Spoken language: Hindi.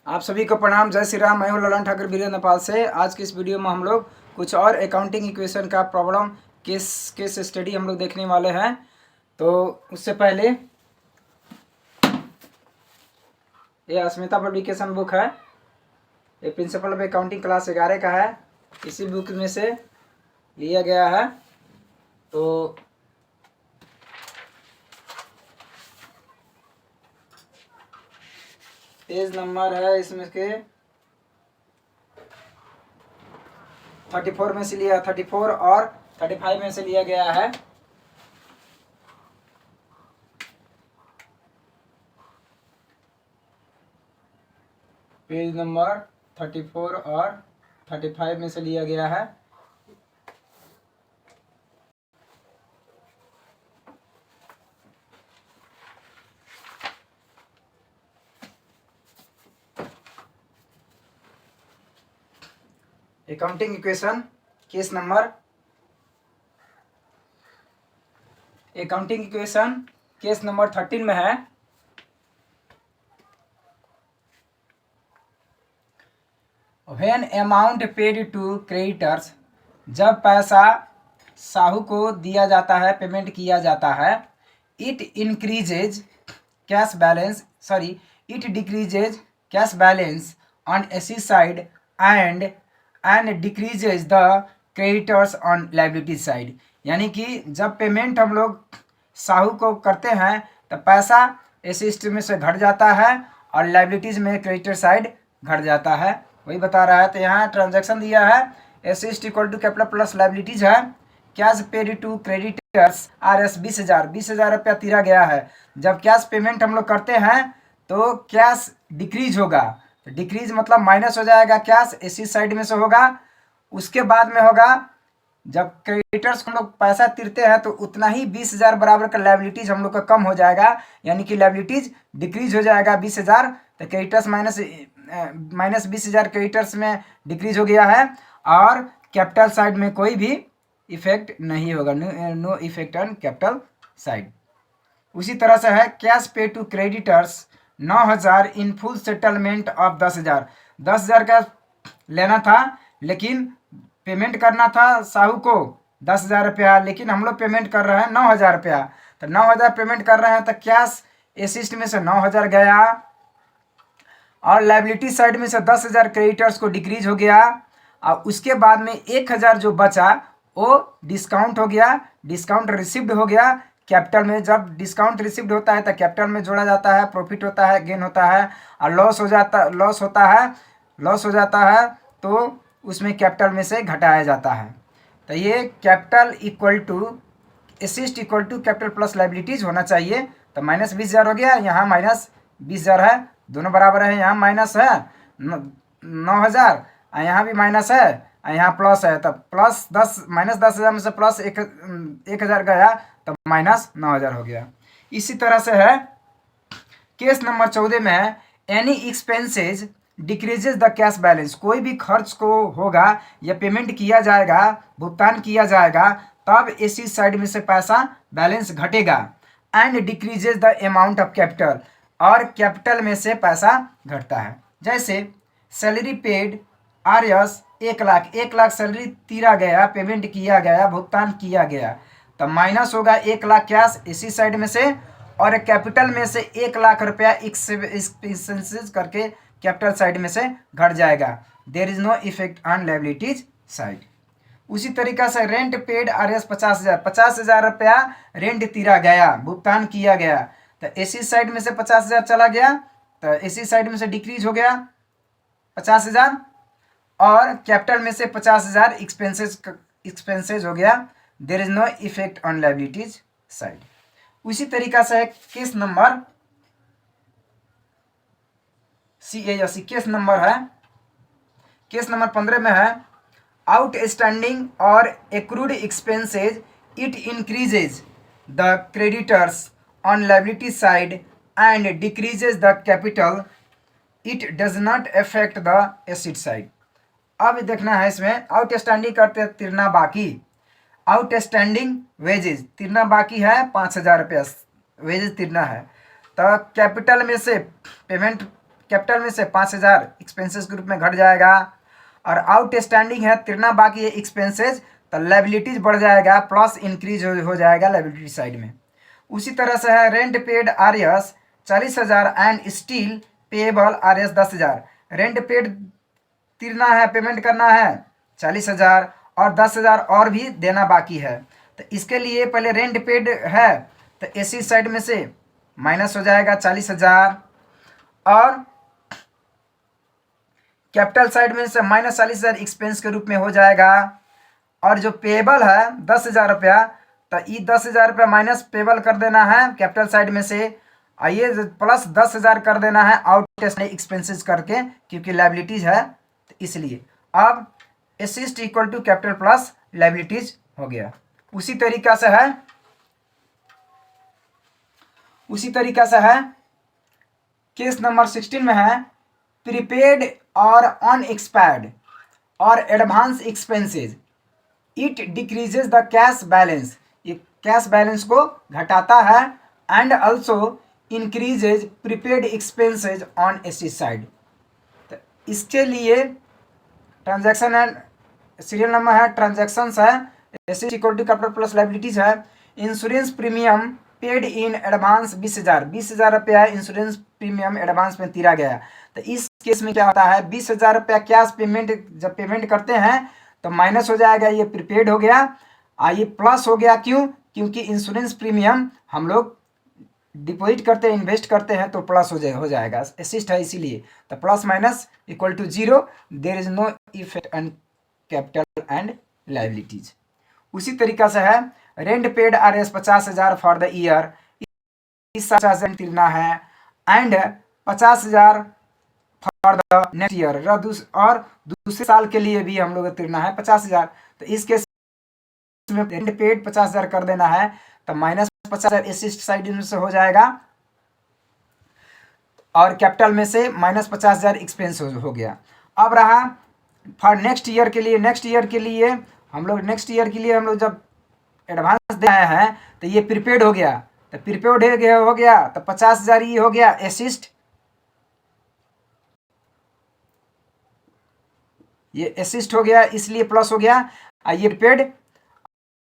आप सभी को प्रणाम। जय श्री राम। मैं हूं ललन ठाकुर वीरेंद्र नेपाल से। आज की इस वीडियो में हम लोग कुछ और अकाउंटिंग इक्वेशन का प्रॉब्लम केस स्टडी हम लोग देखने वाले हैं। तो उससे पहले ये अस्मिता पब्लिकेशन बुक है, ये प्रिंसिपल ऑफ अकाउंटिंग क्लास 11 का है। इसी बुक में से लिया गया है। तो पेज नंबर है इसमें के 34 में से लिया, 34 और 35 में से लिया गया है। पेज नंबर 34 और 35 में से लिया गया है। अकाउंटिंग इक्वेशन केस नंबर 13 में है। When amount paid to creditors, जब पैसा साहू को दिया जाता है, पेमेंट किया जाता है, it increases cash balance it decreases cash balance on AC side and decreases the creditors on liability side. यानी कि जब पेमेंट हम लोग साहू को करते हैं तो पैसा एसी में से घट जाता है और लाइबिलिटीज में क्रेडिटर साइड घट जाता है, वही बता रहा है। तो यहाँ ट्रांजैक्शन दिया है, asset equal to capital plus liabilities है। Cash paid to creditors RS 20,000 रुपया तिरा गया है। जब कैश पेमेंट हम लोग करते हैं तो कैश डिक्रीज होगा, तो डिक्रीज मतलब माइनस हो जाएगा, कैश एसी साइड में से होगा। उसके बाद में होगा जब क्रेडिटर्स हम लोग पैसा तिरते हैं तो उतना ही 20,000 बराबर का लाइबिलिटीज हम लोग का कम हो जाएगा, यानी कि लाइबिलिटीज डिक्रीज हो जाएगा 20,000। तो क्रेडिटर्स माइनस 20,000 क्रेडिटर्स में डिक्रीज हो गया है और कैपिटल साइड में कोई भी इफेक्ट नहीं होगा, no effect on capital side. उसी तरह से है cash pay to creditors 9,000 in full settlement of 10,000। 10,000 का लेना था लेकिन पेमेंट करना था साहू को 10,000 रुपया, लेकिन हम लोग पेमेंट कर रहे हैं 9,000 रुपया। तो 9,000 पेमेंट कर रहे हैं तो कैश एसिस्ट में से 9,000 गया और लाइबिलिटी साइड में से 10,000 क्रेडिटर्स को डिक्रीज हो गया और उसके बाद में 1,000 जो बचा वो डिस्काउंट हो गया, डिस्काउंट रिसिव्ड हो गया कैपिटल में। जब डिस्काउंट रिसिव्ड होता है तो कैपिटल में जोड़ा जाता है, प्रॉफिट होता है, गेन होता है, और लॉस हो जाता है तो उसमें कैपिटल में से घटाया जाता है। तो ये capital equal to asset equal to capital plus liabilities होना चाहिए। तो माइनस 20,000 हो गया, यहाँ माइनस 20,000 है, दोनों बराबर है। यहाँ माइनस है 9,000 और यहाँ भी माइनस है और यहाँ प्लस है, तब प्लस 10 माइनस 10,000 में से प्लस 1,000 गया तब माइनस 9,000 हो गया। इसी तरह से है केस नंबर 14 में है any expenses decreases the cash balance. कोई भी खर्च को होगा या पेमेंट किया जाएगा, भुगतान किया जाएगा, तब इसी साइड में से पैसा बैलेंस घटेगा। And decreases the amount of capital, और कैपिटल में से पैसा घटता है। जैसे सैलरी पेड RS 1,00,000 सैलरी तिरा गया, पेमेंट किया गया, भुगतान किया गया, तब माइनस होगा 1,00,000 कैश इसी साइड में से और कैपिटल में से 1,00,000 रुपया एक्सपेंसेस करके कैपिटल साइड में से घट जाएगा। There is no effect on liabilities side. उसी तरीका से रेंट पेड RS 50,000 रुपया रेंट तिरा गया, भुगतान किया गया, तो एसी साइड में से 50,000 चला गया, तो एसी साइड में से डिक्रीज हो गया 50,000 और कैपिटल में से 50,000 एक्सपेंसेस हो गया। There is no effect on liabilities side. उसी तरीका से केस नंबर केस नंबर है, केस नंबर 15 में है आउटस्टैंडिंग और accrued expenses it increases the creditors on liability side and decreases the capital, it does not affect the asset side. अब देखना है इसमें आउटस्टैंडिंग करते तिरना बाकी, आउटस्टैंडिंग वेजेज तिरना बाकी है 5,000 रुपया वेजेज तिरना है, तो कैपिटल में से पेमेंट कैपिटल में से 5,000 एक्सपेंसेस के रूप में घट जाएगा, और आउटस्टैंडिंग है, तिरना बाकी है एक्सपेंसेस, तो लाइबिलिटीज बढ़ जाएगा, प्लस इंक्रीज हो जाएगा लाइबिलिटी साइड में। उसी तरह से है rent paid RS 40,000 and still payable RS 10,000। Rent paid तिरना है, पेमेंट करना है 40,000 और 10,000 और भी देना बाकी है। तो इसके लिए पहले रेंट पेड है तो एसी साइड में से माइनस हो जाएगा 40,000, और कैपिटल साइड में से माइनस 40,000 एक्सपेंस के रूप में हो जाएगा। और जो पेबल है 10,000 रुपया, तो ये 10,000 रुपया माइनस पेबल कर देना है कैपिटल साइड में से, आइए प्लस 10,000 कर देना है आउट एक्सपेंसेस करके, क्योंकि लाइबिलिटीज है तो इसलिए। अब asset equal to capital plus liabilities हो गया। उसी तरीका से है केस नंबर 16 में है प्रीपेड और अनएक्सपायर्ड और advance expenses, it decreases the cash balance, ये कैश बैलेंस को घटाता है, and also increases prepaid expenses on asset side. तो इसके लिए ट्रांजैक्शन एंड सीरियल नंबर है, ट्रांजैक्शंस है, asset equal to capital plus liabilities है। Insurance premium paid in advance 20,000 रुपया इंश्योरेंस प्रीमियम एडवांस में तीरा गया। तो इस केस में क्या होता है, 20,000 रुपया कैश पेमेंट जब पेमेंट करते हैं तो माइनस हो जाएगा, ये प्रीपेड हो गया, ये प्लस हो गया, क्यों? क्योंकि इंश्योरेंस प्रीमियम हम लोग डिपॉजिट करते हैं, इन्वेस्ट करते हैं, तो प्लस हो जाएगा, असिस्ट है इसीलिए। तो plus minus equal to 0, there is no effect on capital and liabilities. उसी तरीका से है rent paid RS 50,000 for the year, इस 50,000 तिरना है, and 50,000 for the next year, और दूसरे साल के लिए भी हम लोग तिरना है 50,000। तो इस केस में रेंट पेड 50,000 कर देना है, तो माइनस 50,000 एसिस्ट साइड में से हो जाएगा, और कैपिटल में से माइनस 50,000 एक्सपेंस हो गया। अब रहा फॉर नेक्स्ट ईयर के लिए हम लोग जब एडवांस दे आए हैं तो ये प्रीपेड हो गया, तो प्रीपेड हो गया तो 50,000 ये हो गया एसिस्ट, ये एसिस्ट हो गया इसलिए प्लस हो गया, ये पेड